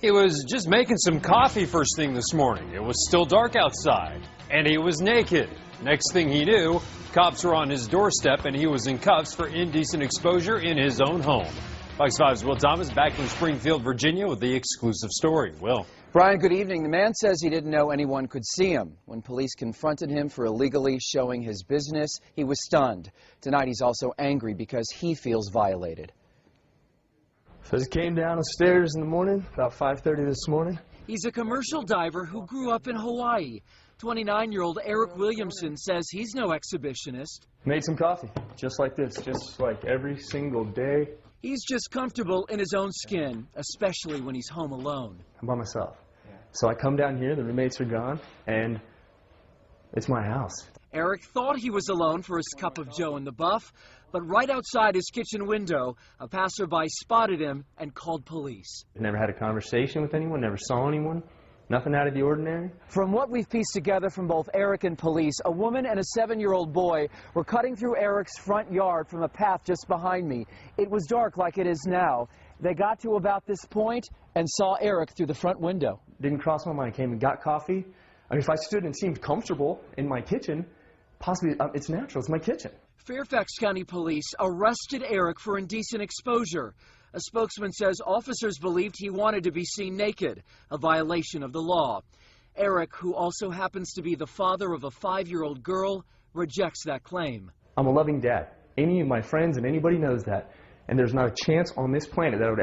He was just making some coffee first thing this morning. It was still dark outside, and he was naked. Next thing he knew, cops were on his doorstep, and he was in cuffs for indecent exposure in his own home. Fox 5's Will Thomas back from Springfield, Virginia with the exclusive story. Will. Brian, good evening. The man says he didn't know anyone could see him. When police confronted him for illegally showing his business, he was stunned. Tonight he's also angry because he feels violated. Says he came down the stairs in the morning, about 5:30 this morning. He's a commercial diver who grew up in Hawaii. 29-year-old Eric Williamson says he's no exhibitionist. Made some coffee, just like this, just like every single day. He's just comfortable in his own skin, especially when he's home alone. I'm by myself. So I come down here, the roommates are gone, and it's my house. Eric thought he was alone for his cup of joe in the buff, but right outside his kitchen window, a passerby spotted him and called police. Never had a conversation with anyone, never saw anyone, nothing out of the ordinary. From what we've pieced together from both Eric and police, a woman and a 7-year-old boy were cutting through Eric's front yard from a path just behind me. It was dark like it is now. They got to about this point and saw Eric through the front window. Didn't cross my mind. Came and got coffee. I mean, if I stood and seemed comfortable in my kitchen, possibly it's natural. It's my kitchen. Fairfax County Police arrested Eric for indecent exposure. A spokesman says officers believed he wanted to be seen naked, a violation of the law. Eric, who also happens to be the father of a 5-year-old girl, rejects that claim. I'm a loving dad. Any of my friends and anybody knows that. And there's not a chance on this planet that I would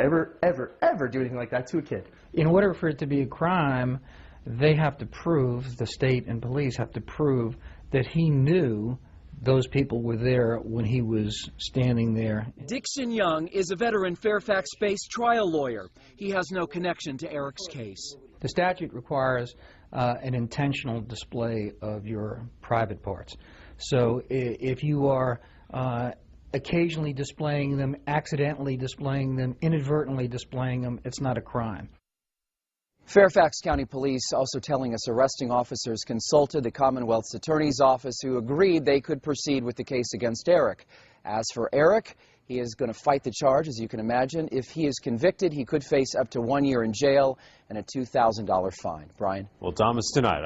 ever do anything like that to a kid. In order for it to be a crime, they have to prove, the state and police have to prove that he knew those people were there when he was standing there. Dixon Young is a veteran Fairfax-based trial lawyer. He has no connection to Eric's case. The statute requires an intentional display of your private parts. So if you are occasionally displaying them, accidentally displaying them, inadvertently displaying them, it's not a crime. Fairfax County Police also telling us arresting officers consulted the Commonwealth's Attorney's Office, who agreed they could proceed with the case against Eric. As for Eric, he is going to fight the charge, as you can imagine. If he is convicted, he could face up to 1 year in jail and a $2,000 fine. Brian? Well, Thomas, tonight.